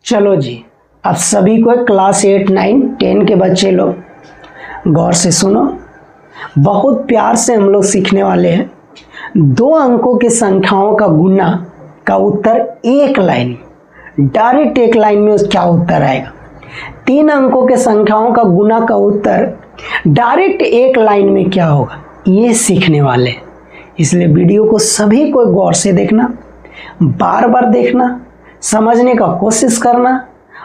चलो जी, अब सभी को क्लास 8, 9, 10 के बच्चे लोग गौर से सुनो। बहुत प्यार से हम लोग सीखने वाले हैं। 2 अंकों की संख्याओं का गुना का उत्तर एक लाइन, डायरेक्ट एक लाइन में क्या उत्तर आएगा। 3 अंकों के संख्याओं का गुना का उत्तर डायरेक्ट एक लाइन में क्या होगा, ये सीखने वाले हैं। इसलिए वीडियो को सभी को गौर से देखना, बार बार देखना, समझने का कोशिश करना,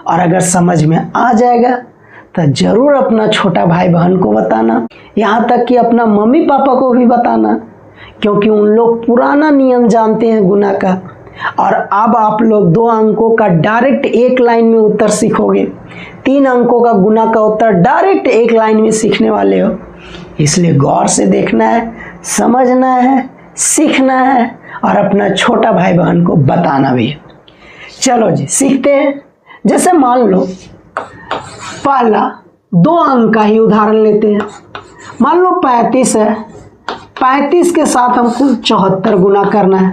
और अगर समझ में आ जाएगा तो ज़रूर अपना छोटा भाई बहन को बताना, यहाँ तक कि अपना मम्मी पापा को भी बताना, क्योंकि उन लोग पुराना नियम जानते हैं गुना का। और अब आप लोग 2 अंकों का डायरेक्ट एक लाइन में उत्तर सीखोगे, 3 अंकों का गुना का उत्तर डायरेक्ट एक लाइन में सीखने वाले हो। इसलिए गौर से देखना है, समझना है, सीखना है और अपना छोटा भाई बहन को बताना भी है। चलो जी, सीखते हैं। जैसे मान लो पहला 2 अंक का ही उदाहरण लेते हैं। मान लो 35 है, 35 के साथ हमको 74 गुना करना है।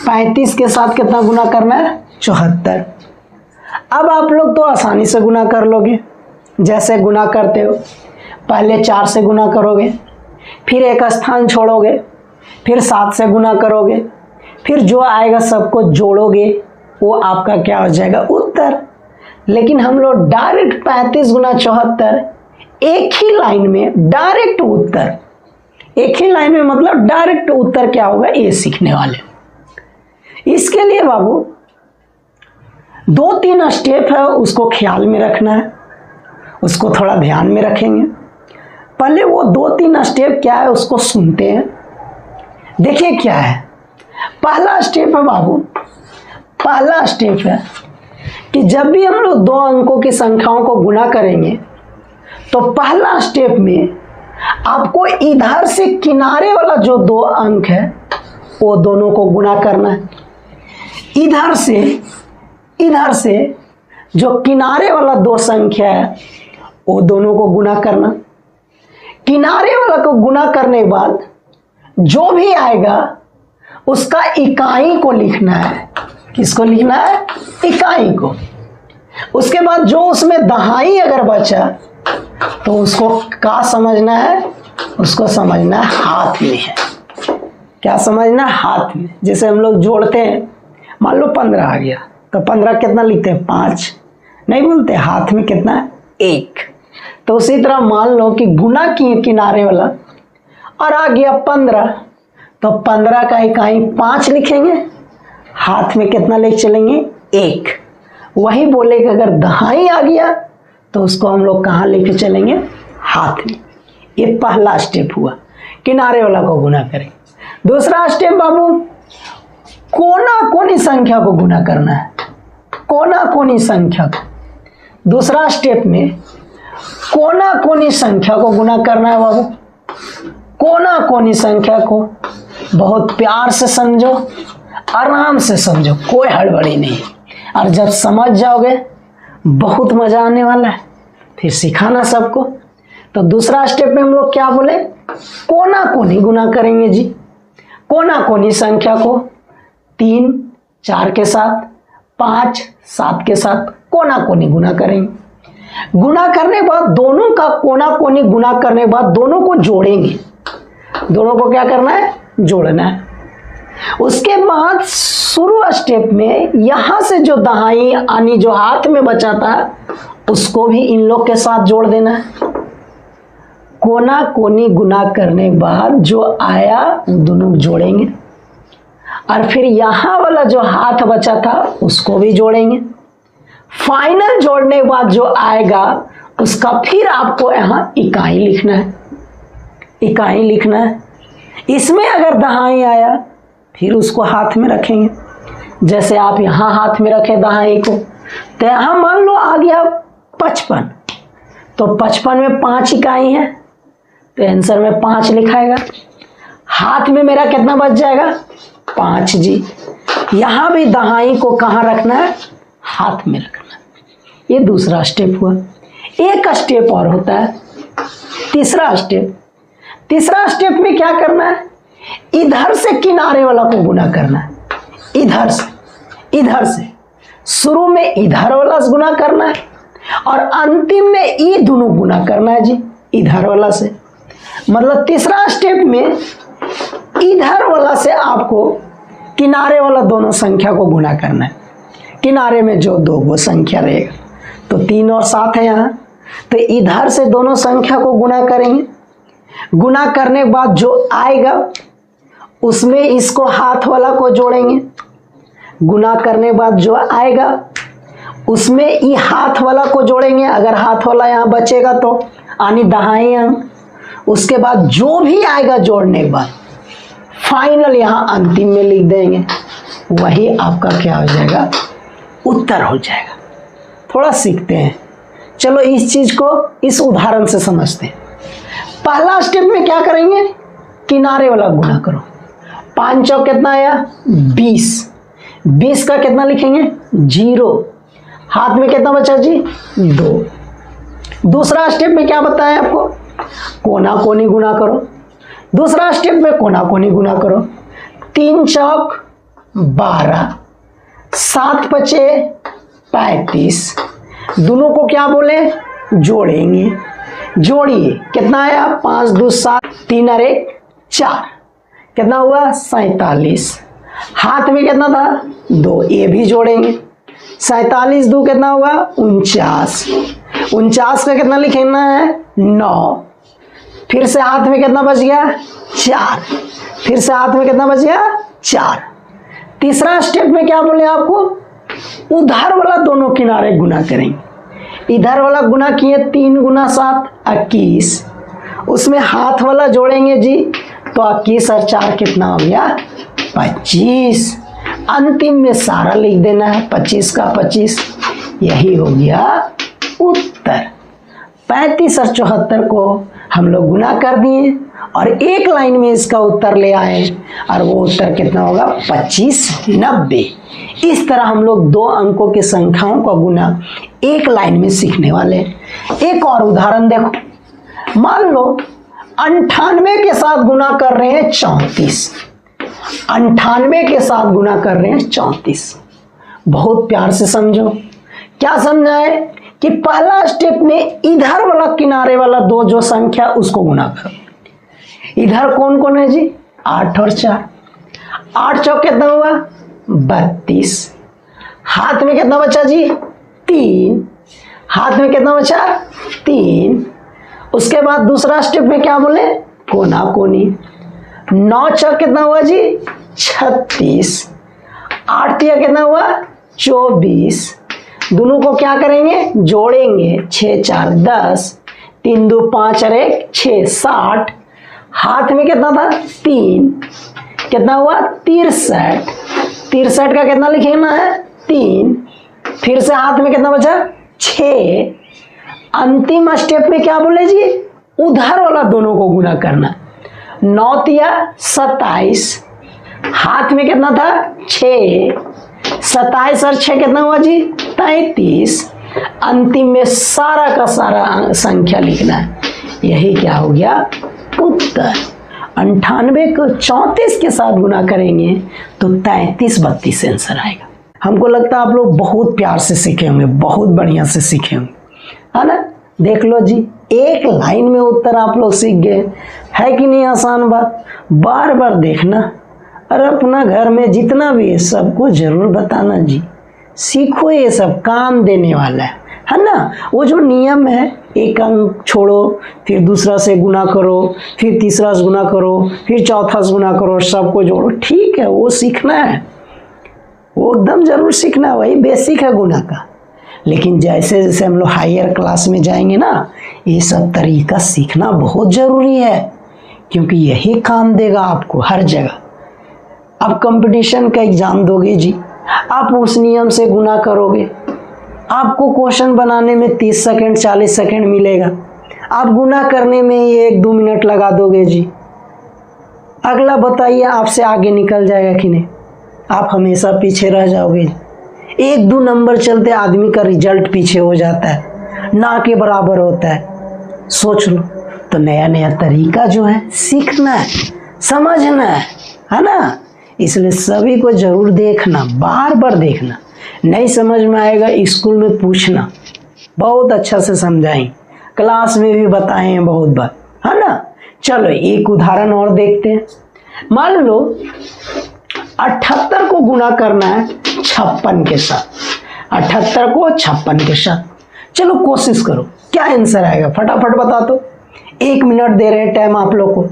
35 के साथ कितना गुना करना है? 74। अब आप लोग तो आसानी से गुना कर लोगे। जैसे गुना करते हो, पहले 4 से गुना करोगे, फिर एक स्थान छोड़ोगे, फिर 7 से गुना करोगे, फिर जो आएगा सबको जोड़ोगे, वो आपका क्या हो जाएगा? उत्तर। लेकिन हम लोग डायरेक्ट 35 गुना 74 एक ही लाइन में डायरेक्ट उत्तर, एक ही लाइन में मतलब डायरेक्ट उत्तर क्या होगा, ये सीखने वाले। इसके लिए बाबू 2-3 स्टेप है, उसको ख्याल में रखना है, उसको थोड़ा ध्यान में रखेंगे। पहले वो 2-3 स्टेप क्या है उसको सुनते हैं। देखिए क्या है। पहला स्टेप है बाबू, पहला स्टेप है कि जब भी हम लोग 2 अंकों की संख्याओं को गुना करेंगे तो पहला स्टेप में आपको इधर से किनारे वाला जो 2 अंक है वो दोनों को गुना करना है। इधर से जो किनारे वाला 2 संख्या है वो दोनों को गुना करना। किनारे वाला को गुना करने के बाद जो भी आएगा उसका इकाई को लिखना है। किसको लिखना है? इकाई को। उसके बाद जो उसमें दहाई अगर बचा तो उसको क्या समझना है? उसको समझना है हाथ में है। क्या समझना है? हाथ में। जैसे हम लोग जोड़ते हैं, मान लो 15 आ गया तो 15 कितना लिखते हैं? 5 नहीं बोलते, हाथ में कितना है? 1। तो उसी तरह मान लो कि गुना किए किनारे वाला और आ गया 15, तो 15 का इकाई 5 लिखेंगे, हाथ में कितना लेके चलेंगे? 1। वही बोले कि अगर दहाई आ गया तो उसको हम लोग कहाँ लेके चलेंगे? हाथ में। ये पहला स्टेप हुआ, किनारे वाला को गुना करें। दूसरा स्टेप बाबू, कोना कोनी संख्या को गुना करना है। कोना कोनी संख्या को दूसरा स्टेप में कोना कोनी संख्या को गुना करना है बाबू। कोना कोनी संख्या को बहुत प्यार से समझो, आराम से समझो, कोई हड़बड़ी नहीं। और जब समझ जाओगे बहुत मजा आने वाला है, फिर सिखाना सबको। तो दूसरा स्टेप में हम लोग क्या बोले? कोना कोनी गुना करेंगे जी। कोना कोनी संख्या को 3 4 के साथ, 5 7 के साथ कोना कोनी गुना करेंगे। गुना करने के बाद दोनों का कोना कोनी गुना करने के बाद दोनों को जोड़ेंगे। दोनों को क्या करना है? जोड़ना है। उसके बाद शुरू स्टेप में यहां से जो दहाई यानी जो हाथ में बचा था उसको भी इन लोग के साथ जोड़ देना है। कोना कोनी गुना करने के बाद जो आया वो दोनों जोड़ेंगे, और फिर यहां वाला जो हाथ बचा था उसको भी जोड़ेंगे। फाइनल जोड़ने के बाद जो आएगा उसका फिर आपको यहाँ इकाई लिखना है। इकाई लिखना है। इसमें अगर दहाई आया फिर उसको हाथ में रखेंगे। जैसे आप यहाँ हाथ में रखे दहाई को, तो यहाँ मान लो आ गया 55, तो 55 में 5 इकाई है, तो आंसर में 5 लिखाएगा। हाथ में मेरा कितना बच जाएगा? 5 जी। यहाँ भी दहाई को कहाँ रखना है? हाथ में रखना। ये दूसरा स्टेप हुआ। एक स्टेप और होता है, तीसरा स्टेप। तीसरा स्टेप में क्या करना है? इधर से किनारे वाला को गुना करना है। इधर से शुरू में इधर वाला से गुना करना है और अंतिम में ये दोनों गुना करना है जी इधर वाला से। मतलब तीसरा स्टेप में इधर वाला से आपको किनारे वाला दोनों संख्या को गुना करना है। किनारे में जो दो वो संख्या रहेगा तो 3 और 7 है यहाँ, तो इधर से दोनों संख्या को गुना करेंगे। गुना करने के बाद जो आएगा उसमें इसको हाथ वाला को जोड़ेंगे। गुना करने के बाद जो आएगा उसमें ये हाथ वाला को जोड़ेंगे। अगर हाथ वाला यहाँ बचेगा तो आनी दहाई अंक। उसके बाद जो भी आएगा जोड़ने के बाद फाइनल यहाँ अंतिम में लिख देंगे, वही आपका क्या हो जाएगा, उत्तर हो जाएगा। थोड़ा सीखते हैं, चलो इस चीज को इस उदाहरण से समझते हैं। पहला स्टेप में क्या करेंगे, किनारे वाला गुना करो। 5 चौक कितना आया 20, 20 का कितना लिखेंगे 0, हाथ में कितना बचा जी 2। दूसरा स्टेप में क्या बताया आपको, कोना कोनी गुना करो। दूसरा स्टेप में कोना कोनी गुना करो। 3 चौक 12, 7 पचे 35, दोनों को क्या बोले जोड़ेंगे। जोड़िए कितना आया 5 2 7, 3 और 1 4, कितना हुआ 47। हाथ में कितना था 2, ये भी जोड़ेंगे। 47 2 कितना हुआ 49, 49 का कितना लिखना है 9। फिर से हाथ में कितना बच गया 4, फिर से हाथ में कितना बच गया 4। तीसरा स्टेप में क्या बोले आपको, उधर वाला दोनों किनारे गुना करेंगे। इधर वाला गुना किए 3 गुना 7 21, उसमें हाथ वाला जोड़ेंगे जी तो 21 और 4 कितना हो गया 25। अंतिम में सारा लिख देना है 25 का 25, यही हो गया उत्तर। 35 और 74 को हम लोग गुना कर दिए और एक लाइन में इसका उत्तर ले आए और वो उत्तर कितना होगा 25 90। इस तरह हम लोग 2 अंकों की संख्याओं का गुना एक लाइन में सीखने वाले। एक और उदाहरण देखो, मान लो 98 के साथ गुना कर रहे हैं 34। 98 के साथ गुना कर रहे हैं 34। बहुत प्यार से समझो, क्या समझा है कि पहला स्टेप में इधर वाला किनारे वाला 2 जो संख्या उसको गुना करो। इधर कौन कौन है जी 8 और 4, 8 चौक कितना हुआ 32, हाथ में कितना बचा जी 3, हाथ में कितना बचा 3। उसके बाद दूसरा स्टेप में क्या बोले कोना कोनी। 9 चौक कितना हुआ जी 36, 8 तिया कितना हुआ 24, दोनों को क्या करेंगे जोड़ेंगे। 6 4 10, 3 2 5 और 1 6 60, हाथ में कितना था 3, कितना हुआ 63, 63 का कितना लिखना है 3, फिर से हाथ में कितना बचा 6। अंतिम स्टेप में क्या बोले जी उधर वाला दोनों को गुना करना। 9 तिया 27, हाथ में कितना था 6, 27 और 6 कितना हुआ जी 33। अंतिम में सारा का सारा संख्या लिखना है, यही क्या हो गया उत्तर। 98 को 34 के साथ गुना करेंगे तो 33 32 आंसर आएगा। हमको लगता है आप लोग बहुत प्यार से सीखे होंगे, बहुत बढ़िया से सीखे होंगे, है ना। देख लो जी, एक लाइन में उत्तर आप लोग सीख गए, है कि नहीं आसान बात। बार बार देखना और अपना घर में जितना भी है सबको जरूर बताना जी, सीखो, ये सब काम देने वाला है ना। वो जो नियम है, एक अंक छोड़ो, फिर दूसरा से गुना करो, फिर तीसरा से गुना करो, फिर चौथा से गुना करो, सबको जोड़ो, ठीक है, वो सीखना है, वो एकदम जरूर सीखना है, वही बेसिक है गुना का। लेकिन जैसे जैसे हम लोग हायर क्लास में जाएंगे ना, ये सब तरीका सीखना बहुत ज़रूरी है, क्योंकि यही काम देगा आपको हर जगह। आप कंपटीशन का एग्ज़ाम दोगे जी, आप उस नियम से गुना करोगे, आपको क्वेश्चन बनाने में 30 सेकंड 40 सेकंड मिलेगा, आप गुना करने में ही 1-2 मिनट लगा दोगे जी। अगला बताइए आपसे आगे निकल जाएगा कि नहीं, आप हमेशा पीछे रह जाओगे। 1-2 नंबर चलते आदमी का रिजल्ट पीछे हो जाता है, ना के बराबर होता है। सोच लो, तो नया नया तरीका जो है सीखना है, समझना है ना। इसलिए सभी को जरूर देखना, बार बार देखना, नहीं समझ में आएगा स्कूल में पूछना, बहुत अच्छा से समझाएं, क्लास में भी बताए हैं बहुत बार, है ना। चलो एक उदाहरण और देखते हैं। मान लो 78 को गुना करना है 56 के साथ, 78 को 56 के साथ। चलो कोशिश करो, क्या आंसर आएगा फटाफट बता दो। 1 मिनट दे रहे हैं टाइम आप लोग को।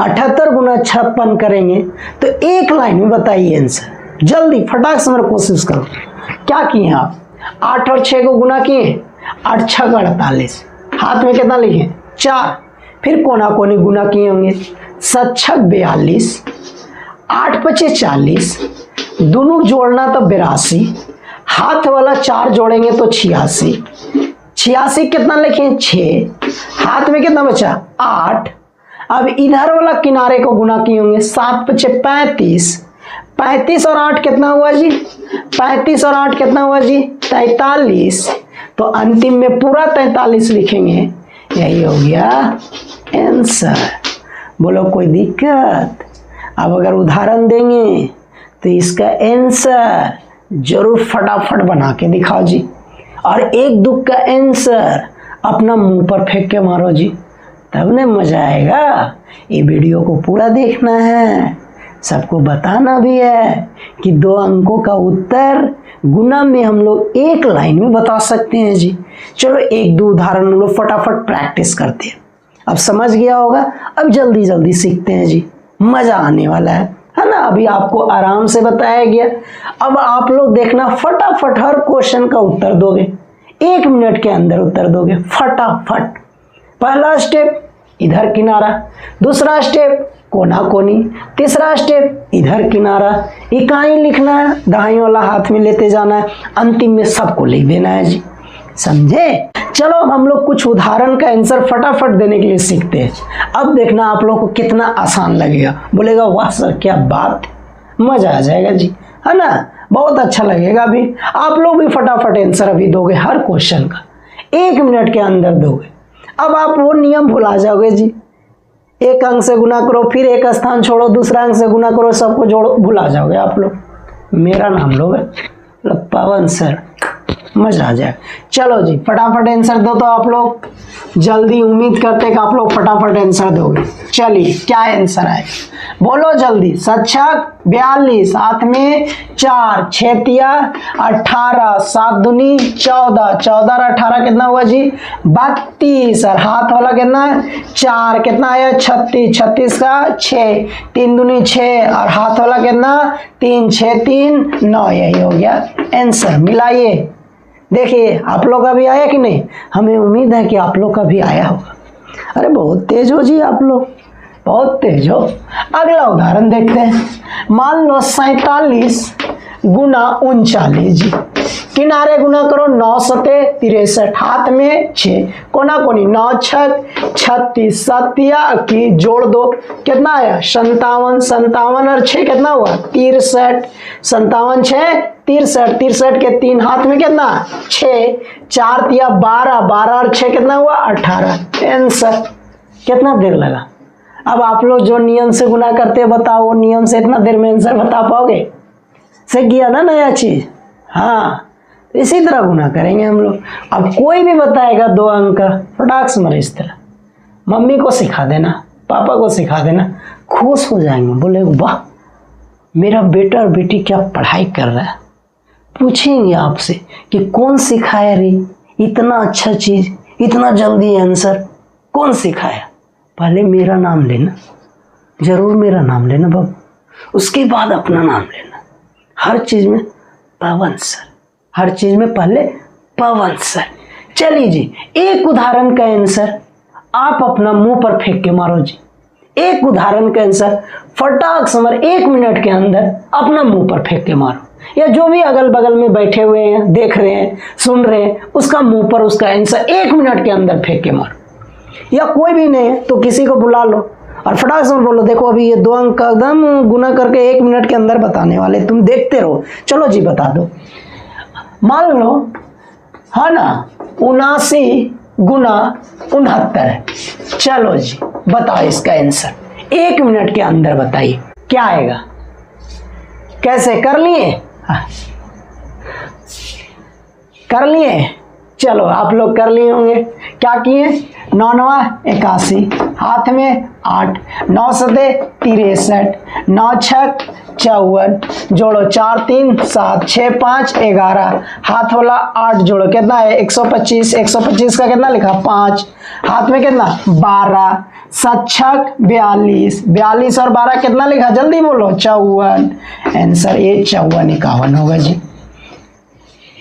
78 गुना 56 करेंगे तो एक लाइन में बताइए आंसर, जल्दी फटाक से मेरा कोशिश करो। क्या किए आप? 8 और 6 को गुना किए, 8 6 का 48, हाथ में कितना लिखे 4, फिर कोना कोनी गुना किए होंगे, 7 6 42, 8 5 40, दोनों जोड़ना तो 82, हाथ वाला 4 जोड़ेंगे तो 86, 86 कितना लिखे 6, हाथ में कितना बचा 8। अब इधर वाला किनारे को गुना किए होंगे, 7 5 35, 35 और 8 कितना हुआ जी, 35 और 8 कितना हुआ जी 43, तो अंतिम में पूरा 43 लिखेंगे, यही हो गया आंसर। बोलो कोई दिक्कत? अब अगर उदाहरण देंगे तो इसका आंसर जरूर फटाफट बना के दिखाओ जी, और एक दुख का आंसर अपना मुंह पर फेंक के मारो जी, तब ना मजा आएगा। ये वीडियो को पूरा देखना है, सबको बताना भी है कि 2 अंकों का उत्तर गुना में हम लोग एक लाइन में बता सकते हैं जी। चलो 1 2 उदाहरण हम लोग फटाफट प्रैक्टिस करते हैं। अब समझ गया होगा, अब जल्दी जल्दी सीखते हैं जी, मजा आने वाला है ना। अभी आपको आराम से बताया गया, अब आप लोग देखना फटाफट हर क्वेश्चन का उत्तर दोगे, 1 मिनट के अंदर उत्तर दोगे फटाफट। पहला स्टेप इधर किनारा, दूसरा स्टेप कोना कोनी, तीसरा स्टेप इधर किनारा, इकाई लिखना है, दाहिने वाला हाथ में लेते जाना है, अंतिम में सबको लिख देना है जी, समझे। चलो अब हम लोग कुछ उदाहरण का आंसर फटाफट देने के लिए सीखते हैं। अब देखना आप लोग को कितना आसान लगेगा, बोलेगा वाह सर क्या बात, मजा आ जाएगा जी, है ना, बहुत अच्छा लगेगा। अभी आप लोग भी फटाफट आंसर अभी दोगे, हर क्वेश्चन का 1 मिनट के अंदर दोगे। अब आप वो नियम भुला जाओगे जी, एक अंक से गुना करो, फिर एक स्थान छोड़ो, दूसरा अंक से गुना करो, सबको जोड़ो, भुला जाओगे आप लोग। मेरा नाम लोगे पवन सर, मजा आ जाए। चलो जी फटाफट आंसर दो, तो आप लोग जल्दी, उम्मीद करते हैं कि आप लोग फटाफट आंसर दोगे। चलिए क्या आंसर है बोलो जल्दी। 7 6 42, हाथ में 4, 6 तिया 18, 7 दूनी 14, 14 और 18 कितना हुआ जी 32, और हाथ वाला कितना 4, कितना आया 36, 36 का 6, 3 दूनी 6, और हाथ वाला कितना 3, 6 3 9, यही हो गया आंसर। मिलाइए देखिए आप लोग का भी आया कि नहीं, हमें उम्मीद है कि आप लोग का भी आया होगा। अरे बहुत तेज हो जी आप लोग, बहुत तेज हो। अगला उदाहरण देखते हैं। मान लो 47 गुना 39 जी, किनारे गुना करो 9 सते 63, हाथ में 6, कोना कोनी 9 6 36, 7 की जोड़ दो कितना आया 57, 57 और 6 कितना हुआ 63, 57 6 63, 63 के 3, हाथ में कितना 6, 4 तिया 12, 12 और 6 कितना हुआ 18, आंसर। कितना देर लगा? अब आप लोग जो नियम से गुना करते हैं बताओ, वो नियम से इतना देर में आंसर बता पाओगे? सीख गया ना नया चीज, हाँ इसी तरह गुना करेंगे हम लोग। अब कोई भी बताएगा 2 अंक का, फटाक से इस तरह मम्मी को सिखा देना, पापा को सिखा देना, खुश हो जाएंगे, बोले वाह मेरा बेटा और बेटी क्या पढ़ाई कर रहा है। पूछेंगे आपसे कि कौन सिखाया रे इतना अच्छा चीज, इतना जल्दी आंसर कौन सिखाया? पहले मेरा नाम लेना, जरूर मेरा नाम लेना बाबू, उसके बाद अपना नाम लेना। हर चीज में पवन सर, हर चीज में पहले पवन सर। चलिए जी एक उदाहरण का आंसर आप अपना मुंह पर फेंक के मारो जी, एक उदाहरण का आंसर फटाक से 1 मिनट के अंदर अपना मुंह पर फेंक के मारो, या जो भी अगल बगल में बैठे हुए हैं, देख रहे हैं, सुन रहे हैं, उसका मुंह पर उसका आंसर 1 मिनट के अंदर फेंक के मारो। या कोई भी नहीं है तो किसी को बुला लो और फटाक से बोलो देखो अभी ये 2 अंक का एकदम गुना करके 1 मिनट के अंदर बताने वाले, तुम देखते रहो। चलो जी बता दो। मान लो है ना 79 गुना 69, चलो जी बताओ इसका आंसर 1 मिनट के अंदर बताइए क्या आएगा। कैसे कर लिए? कर लिए? चलो आप लोग कर लिए होंगे। क्या किए? 9 9 81, हाथ में 8, 9 सते 63, 9 6 54, जोड़ो 4 3 7 6 5 11, हाथ वाला 8 जोड़ो कितना है? 125। 125 का कितना लिखा? 5, हाथ में कितना? 12, 7 6 42, 42 और 12 कितना लिखा? जल्दी बोलो। 54। आंसर ये 54 51 होगा जी।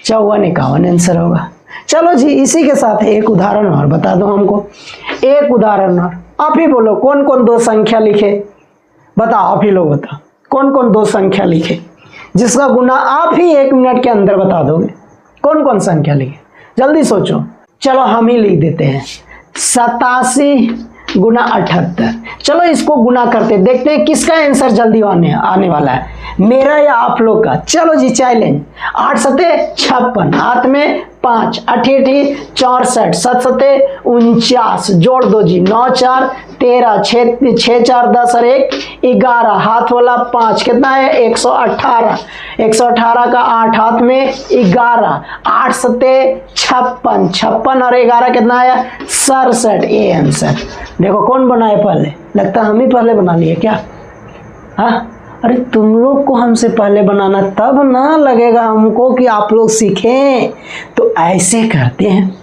54 51 आंसर होगा। चलो जी, इसी के साथ एक उदाहरण और बता दो हमको। एक उदाहरण और आप ही बोलो, कौन कौन दो संख्या लिखे? बताओ, आप ही लोग बताओ कौन कौन दो संख्या लिखे जिसका गुना आप ही 1 मिनट के अंदर बता दोगे। कौन कौन संख्या लिखे? जल्दी सोचो। चलो हम ही लिख देते हैं। 87 गुना 78। चलो इसको गुना करते, देखते हैं किसका आंसर जल्दी आने वाला है, मेरा या आप लोग का। चलो जी चैलेंज। 8 सते 56, हाथ में 5, 8 8 64, 7 सते 49, जोड़ दो जी। 9 4 13, 6 4 10 और 1 11, हाथ वाला 5 कितना है? 118। 118 का 8, हाथ में 11, 8 सते 56, 56 और 11 कितना है? 67। ये आंसर देखो कौन बनाए पहले? लगता है हम ही पहले बना लिए क्या? हाँ, अरे तुम लोग को हमसे पहले बनाना, तब ना लगेगा हमको कि आप लोग सीखें। तो ऐसे करते हैं,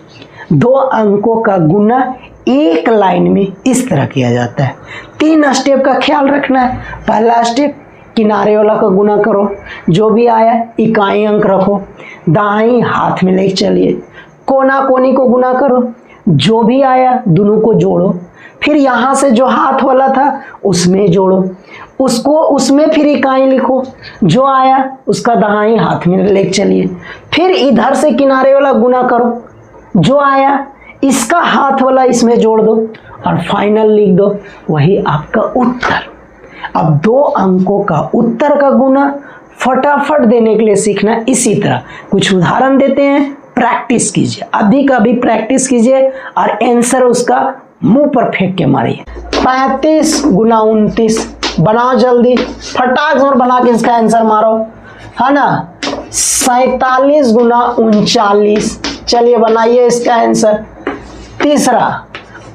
2 अंकों का गुना एक लाइन में इस तरह किया जाता है। 3 स्टेप का ख्याल रखना है। पहला स्टेप, किनारे वाला का गुना करो, जो भी आया इकाई अंक रखो, दाएं हाथ में लेके चलिए। कोना कोनी को गुना करो, जो भी आया दोनों को जोड़ो। फिर यहाँ से जो हाथ वाला था उसमें जोड़ो, उसको उसमें फिर इकाई लिखो, जो आया उसका दाएं हाथ में लेके चलिए। फिर इधर से किनारे वाला गुना करो, जो आया इसका हाथ वाला इसमें जोड़ दो और फाइनल लिख दो, वही आपका उत्तर। अब 2 अंकों का उत्तर का गुना फटाफट देने के लिए सीखना। इसी तरह कुछ उदाहरण देते हैं, प्रैक्टिस कीजिए, अधिक अभी प्रैक्टिस कीजिए और आंसर उसका मुंह पर फेंक के मारिए। 35 गुना 29, बनाओ जल्दी, फटाक से बना के इसका आंसर मारो, है ना। 47 गुना 39, चलिए बनाइए इसका आंसर। तीसरा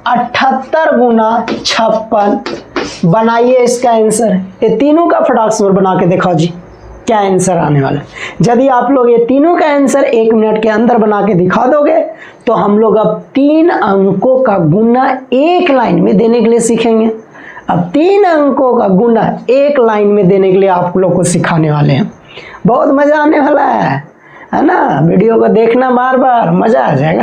78 गुना 56, बनाइए इसका आंसर। ये तीनों का फटाक से बना के दिखाओ जी, क्या आंसर आने वाला है। यदि आप लोग ये तीनों का आंसर 1 मिनट के अंदर बना के दिखा दोगे तो हम लोग अब 3 अंकों का गुना एक लाइन में देने के लिए सीखेंगे। अब 3 अंकों का गुना एक लाइन में देने के लिए आप लोग को सिखाने वाले हैं। बहुत मजा आने वाला है ना। वीडियो को देखना बार बार, मजा आ जाएगा।